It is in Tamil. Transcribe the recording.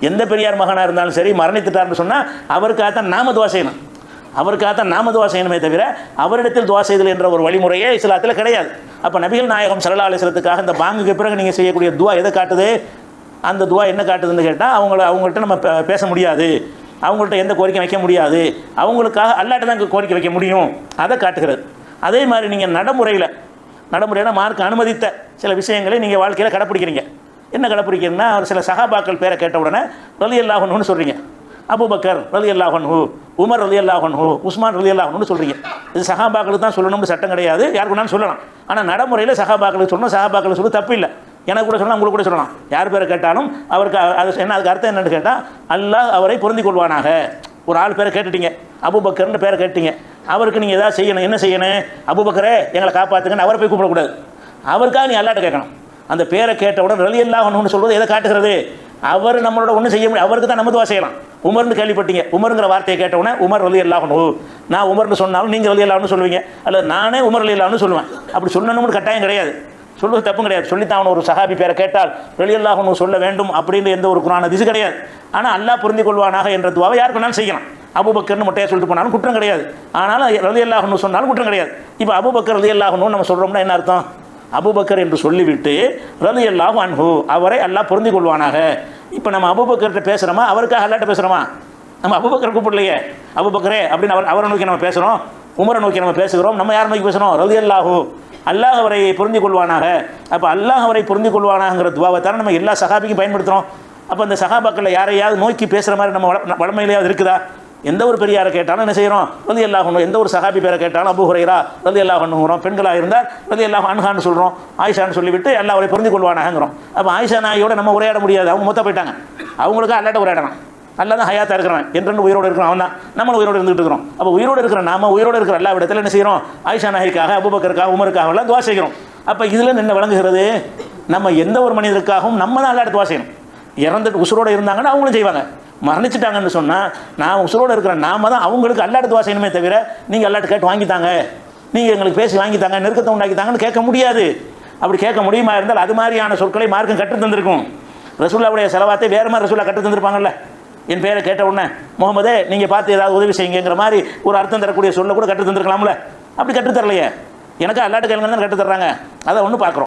எந்த பெரியார் மகனாக இருந்தாலும் சரி மரணித்துட்டார்னு சொன்னால் அவருக்காகத்தான் நாம துவா செய்யணும், அவருக்காகத்தான் நாம துவா செய்யணுமே தவிர அவரிடத்தில் துவா செய்தல் என்ற ஒரு வழிமுறையே இஸ்லாத்தில் கிடையாது. அப்போ நபிகள் நாயகம் ஸல்லல்லாஹு அலைஹி வஸல்லத்துக்காக இந்த பாங்குக்கு பிறகு நீங்கள் செய்யக்கூடிய துவா எதை காட்டுது? அந்த துவா என்ன காட்டுதுன்னு கேட்டால் அவங்கள்ட்ட நம்ம பேச முடியாது, அவங்கள்ட்ட எந்த கோரிக்கை வைக்க முடியாது, அவங்களுக்காக அல்லாட்ட தான் கோரிக்கை வைக்க முடியும், அதை காட்டுகிறது. அதே மாதிரி நீங்கள் நடைமுறையில் மார்க் அனுமதித்த சில விஷயங்களை நீங்கள் வாழ்க்கையில் கடைப்பிடிக்கிறீங்க. என்ன கடைப்பிடிக்கிறீங்கன்னா, சில சஹாபாக்கள் பேரை கேட்ட உடனே ரலியல்லாஹு அன்ஹுன்னு சொல்கிறீங்க, அபூபக்கர் ரலியல்லாஹு அன்ஹு, உமர் ரலியல்லாஹு அன்ஹு, உஸ்மான் ரலியல்லாஹு அன்ஹுன்னு சொல்கிறீங்க. இது சஹாபாக்களுக்கு தான் சொல்லணும்னு சட்டம் கிடையாது, யாருக்கு வேணாலும் சொல்லலாம். ஆனால் நடைமுறையில் சஹாபாக்களுக்கு சொல்லணும், சஹாபாக்களுக்கு சொல்லி தப்பு இல்லை. எனக்கு கூட சொல்லலாம், உங்களுக்கு கூட சொல்லலாம். யார் பேரை கேட்டாலும் அவருக்கு அது என்ன, அதுக்கு அர்த்தம் என்னன்னு கேட்டால் அல்லாஹ் அவரை பொருந்திக் கொள்வானாக. ஒரு ஆள் பேரை கேட்டுட்டீங்க, அபூபக்கர்னு பேரை கேட்டீங்க, அவருக்கு நீங்கள் எதாவது செய்யணும். என்ன செய்யணும்? அபூபக்கரே எங்களை காப்பாற்றுங்கன்னு அவரை போய் கூப்பிடக்கூடாது, அவருக்காக நீ அல்லாட்ட கேட்கணும். அந்த பேரை கேட்டவுடன் ரலியல்லாஹு அன்ஹுன்னு சொல்வது எதை காட்டுகிறது? அவர் நம்மளோட ஒன்றும் செய்ய முடியும், அவருக்கு தான் நம்ம துவா செய்யலாம். உமர்னு கேள்விப்பட்டீங்க, உமருங்கிற வார்த்தையை கேட்டவுடனே உமர் ரலியல்லாஹு அன்ஹு, நான் உமர்னு சொன்னாலும் நீங்கள் ரலியல்லாஹுன்னு சொல்லுவீங்க, அல்லது நானே உமர் ரலியல்லாஹுன்னு சொல்லுவேன். அப்படி சொல்லணும்னு கட்டாயம் கிடையாது, சொல்வது தப்பும் கிடையாது. சொல்லித்தான் ஒரு சஹாபி பேரை கேட்டால் ரலியல்லாஹு அன்ஹு சொல்ல வேண்டும் அப்படின்னு எந்த ஒரு குர்ஆன் ஹதீஸ் கிடையாது. ஆனால் அல்லாஹ் பொருந்திக் கொள்வானாக என்ற துவாவை யாருக்கு வேணாலும் செய்யலாம். அபூபக்கர்னு மொட்டையை சொல்லிட்டு போனாலும் குற்றம் கிடையாது, ஆனால் ரலியல்லாஹு அன்ஹு சொன்னாலும் குற்றம் கிடையாது. இப்போ அபூபக்கர் ரலியல்லாஹு அன்ஹு நம்ம சொல்கிறோம்னா என்ன அர்த்தம்? அபூபக்கர் என்று சொல்லிவிட்டு ரலியல்லாஹு அன்ஹு அவரை அல்லாஹ் பொருந்திக் கொள்வானாக. இப்போ நம்ம அபூபக்கர்கிட்ட பேசுகிறோமா, அவருக்காக அல்லாட்ட பேசுகிறோமா? நம்ம அபூபக்கர் கூப்பிடலையே, அபூபக்கரே அப்படின்னு அவரை நோக்கி நம்ம பேசுகிறோம், உமரை நோக்கி நம்ம பேசுகிறோம். நம்ம யார் நோக்கி பேசுகிறோம்? ரலியல்லாஹு, அல்லாஹ் அவரை பொருந்திக் கொள்வானாக. அப்போ அல்லாஹ் அவரை பொருந்திக் கொள்வானாங்கிற துவாவை தானே நம்ம எல்லா சஹாபிக்கும் பயன்படுத்துகிறோம். அப்போ அந்த சஹாபாக்களில் யாரையாவது நோக்கி பேசுகிற மாதிரி நம்ம வளமையிலேயாவது இருக்குதா? எந்த ஒரு பெரியாரை கேட்டாலும் என்ன செய்கிறோம்? ரலியல்லாஹு அன்ஹு. எந்த ஒரு சஹாபி பேரை கேட்டாலும் அபூ ஹுரைரா ரலியல்லாஹு அன்ஹுங்கிறோம், பெண்களாக இருந்தால் ரலியல்லாஹு அன்ஹான்னு சொல்கிறோம், ஆயிஷான்னு சொல்லிவிட்டு அல்லாஹ் அவரை புரிந்து கொள்வானாங்கிறோம். அப்போ ஆயிஷா நாயோட நம்ம உரையாட முடியாது, அவங்க மொத்தம் போயிட்டாங்க. அவங்களுக்கு அல்லாட்ட உரையாடணும். அல்லா தான் ஹயாத்தாக இருக்கிறவன், என்று உயிரோடு இருக்கிறோம், அவன் தான் நம்மளும் உயிரோடு இருந்துகிட்டு இருக்கிறோம். அப்போ உயிரோடு இருக்கிற நாம உயிரோடு இருக்கிற எல்லா இடத்துல என்ன செய்கிறோம்? ஆயிஷா நாய்க்காக, அபூபக்கருக்காக, உமருக்காக எல்லாம் துவா செய்கிறோம். அப்போ இதில் என்ன விளங்குகிறது? நம்ம எந்த ஒரு மனிதருக்காகவும் நம்ம தான் அல்லாட்ட துவா செய்யணும். இறந்துட்டு உசுரோடு இருந்தாங்கன்னா அவங்களும் செய்வாங்க, மரணிச்சிட்டாங்கன்னு சொன்னால் நான் உசுரோடு இருக்கிற நாம தான் அவங்களுக்கு அல்லாட்ட துவா செய்யணுமே தவிர நீங்கள் அல்லாட்ட கேட்டு வாங்கித்தாங்க, நீங்கள் எங்களுக்கு பேசி வாங்கித்தாங்க, நெருக்கத்தை உண்டாக்கித்தாங்கன்னு கேட்க முடியாது. அப்படி கேட்க முடியுமா இருந்தால் அது மாதிரியான சொற்களை மார்க்கம் கற்று தந்திருக்கும். ரசூலுல்லாஹ்வுடைய ஸலவாத்தை வேறு மாதிரி ரசூலுல்லாஹ் கற்று தந்திருப்பாங்கல்ல. என் பேரை கேட்ட உடனே முகமதே நீங்கள் பார்த்து ஏதாவது உதவி செய்யுங்கிற மாதிரி ஒரு அர்த்தம் தரக்கூடிய சொல்ல கூட கற்று தந்திருக்கலாம்ல. அப்படி கற்றுத்தரலையே, எனக்கு அல்லாட்ட கேளுங்கன்னு தான் கற்றுத்தர்றாங்க. அதை ஒன்று பார்க்குறோம்.